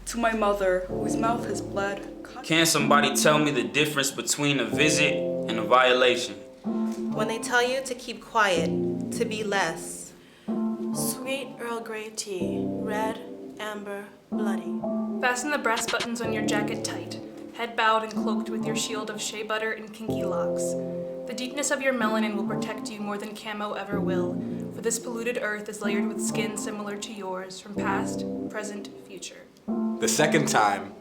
To my mother, whose mouth has bled. Can somebody tell me the difference between a visit and a violation? When they tell you to keep quiet, to be less. Sweet Earl Grey tea, red, amber, bloody. Fasten the brass buttons on your jacket tight, head bowed and cloaked with your shield of shea butter and kinky locks. The deepness of your melanin will protect you more than camo ever will, for this polluted earth is layered with skin similar to yours from past, present, future. The second time,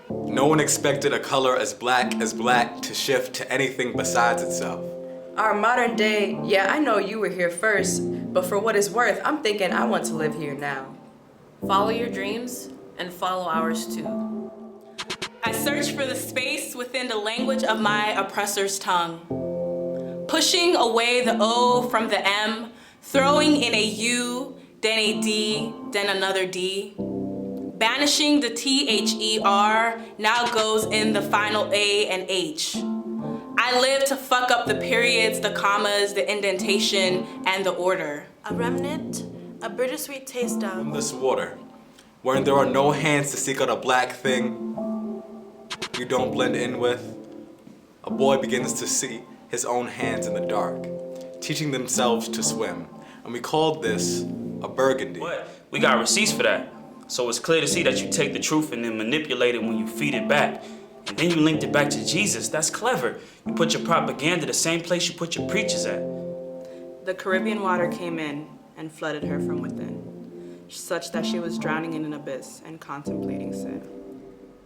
no one expected a color as black to shift to anything besides itself. Our modern day, yeah, I know you were here first, but for what it's worth, I'm thinking I want to live here now. Follow your dreams and follow ours too. I search for the space within the language of my oppressor's tongue. Pushing away the O from the M, throwing in a U, then a D, then another D. Banishing the THER now goes in the final A and H. I live to fuck up the periods, the commas, the indentation, and the order. A remnant, a bittersweet taste of From this water, wherein there are no hands to seek out a black thing you don't blend in with, a boy begins to see his own hands in the dark, teaching themselves to swim. And we called this a burgundy. But we got receipts for that. So it's clear to see that you take the truth and then manipulate it when you feed it back. And then you linked it back to Jesus. That's clever. You put your propaganda the same place you put your preachers at. The Caribbean water came in and flooded her from within, such that she was drowning in an abyss and contemplating sin.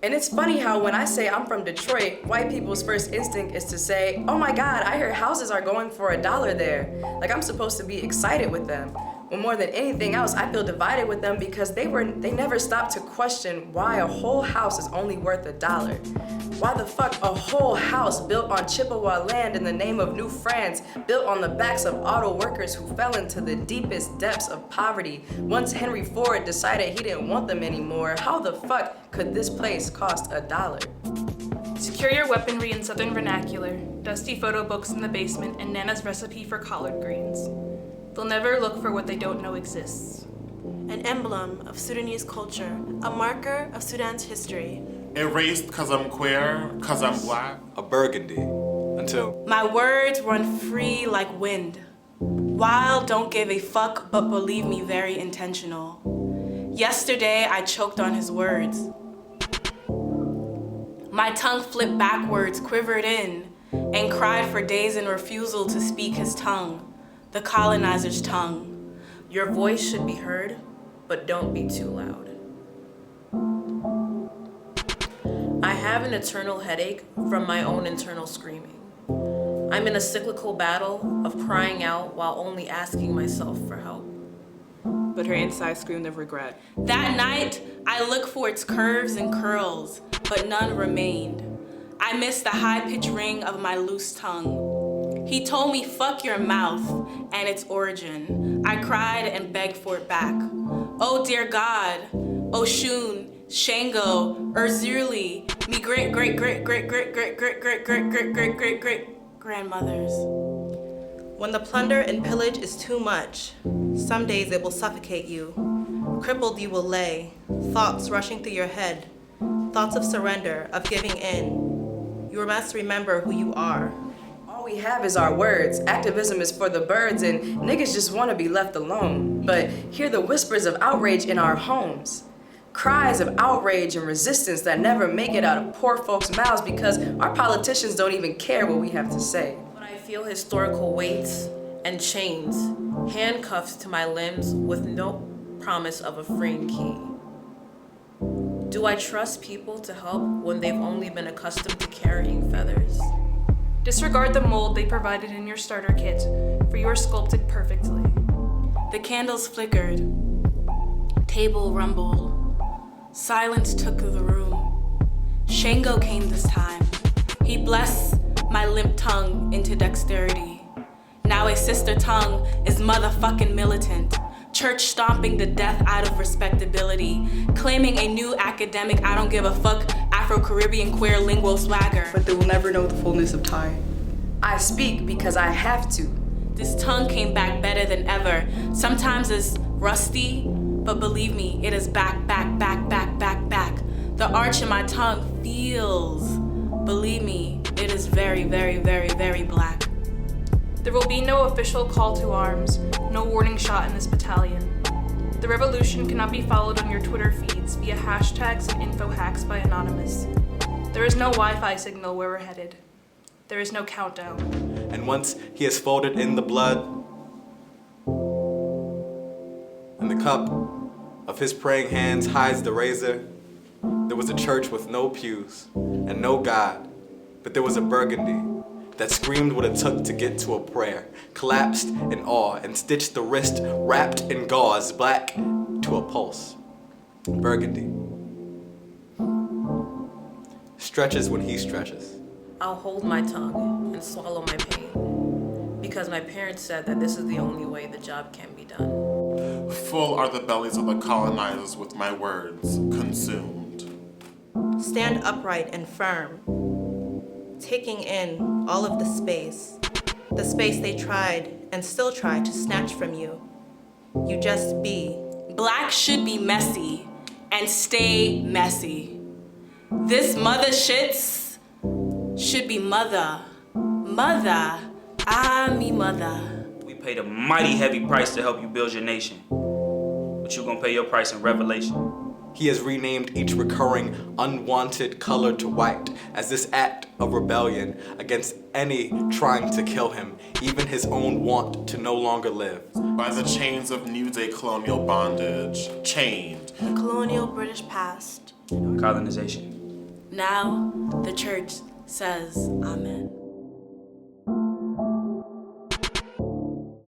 And it's funny how when I say I'm from Detroit, white people's first instinct is to say, oh my God, I hear houses are going for $1 there. Like I'm supposed to be excited with them. Well, more than anything else, I feel divided with them because they never stopped to question why a whole house is only worth $1. Why the fuck a whole house built on Chippewa land in the name of New France, built on the backs of auto workers who fell into the deepest depths of poverty once Henry Ford decided he didn't want them anymore? How the fuck could this place cost $1? Secure your weaponry in Southern vernacular, dusty photo books in the basement, and Nana's recipe for collard greens. They'll never look for what they don't know exists. an emblem of Sudanese culture, a marker of Sudan's history. Erased cause I'm queer, cause I'm black. A burgundy, until My words run free like wind. Wild, don't give a fuck, but believe me, very intentional. Yesterday, I choked on his words. My tongue flipped backwards, quivered in, and cried for days in refusal to speak his tongue, the colonizer's tongue. Your voice should be heard, but don't be too loud. I have an eternal headache from my own internal screaming. I'm in a cyclical battle of crying out while only asking myself for help. But her inside screamed of regret. That night, I looked for its curves and curls, but none remained. I missed the high-pitched ring of my loose tongue. He told me, fuck your mouth and its origin. I cried and begged for it back. Oh dear God, Oshun, Shango, Urzuli, me great-great-great-great-great-great-great-great-great-great-great-grandmothers. When the plunder and pillage is too much, some days it will suffocate you. Crippled you will lay, thoughts rushing through your head, thoughts of surrender, of giving in. You must remember who you are. All we have is our words. Activism is for the birds, and niggas just want to be left alone. But hear the whispers of outrage in our homes. Cries of outrage and resistance that never make it out of poor folks' mouths because our politicians don't even care what we have to say. When I feel historical weights and chains, handcuffs to my limbs with no promise of a freeing key. Do I trust people to help when they've only been accustomed to carrying feathers? Disregard the mold they provided in your starter kit, for you are sculpted perfectly. The candles flickered. Table rumbled. Silence took the room. Shango came this time. He blessed my limp tongue into dexterity. Now a sister tongue is motherfucking militant. Church stomping the death out of respectability. Claiming a new academic I don't give a fuck Afro-Caribbean queer lingual swagger. But they will never know the fullness of Thai. I speak because I have to. This tongue came back better than ever. Sometimes it's rusty, but believe me, it is back, back, back, back, back, back. The arch in my tongue feels. Believe me, it is very, very, very, very black. There will be no official call to arms, no warning shot in this battalion. The revolution cannot be followed on your Twitter feeds via hashtags and info hacks by Anonymous. There is no Wi-Fi signal where we're headed. There is no countdown. And once he has folded in the blood, and the cup of his praying hands hides the razor, there was a church with no pews and no God, but there was a burgundy that screamed what it took to get to a prayer, collapsed in awe and stitched the wrist wrapped in gauze black to a pulse. Burgundy stretches when he stretches. I'll hold my tongue and swallow my pain, because my parents said that this is the only way the job can be done. Full are the bellies of the colonizers with my words consumed. Stand upright and firm, taking in all of the space they tried and still try to snatch from you. You just be. Black should be messy and stay messy. This mother shits should be mother. Mother, me mother. We paid a mighty heavy price to help you build your nation. But you're gonna pay your price in revelation. He has renamed each recurring unwanted color to white as this act of rebellion against any trying to kill him, even his own want to no longer live. By the chains of New Day colonial bondage, chained. The colonial British past. Colonization. Now the church says amen.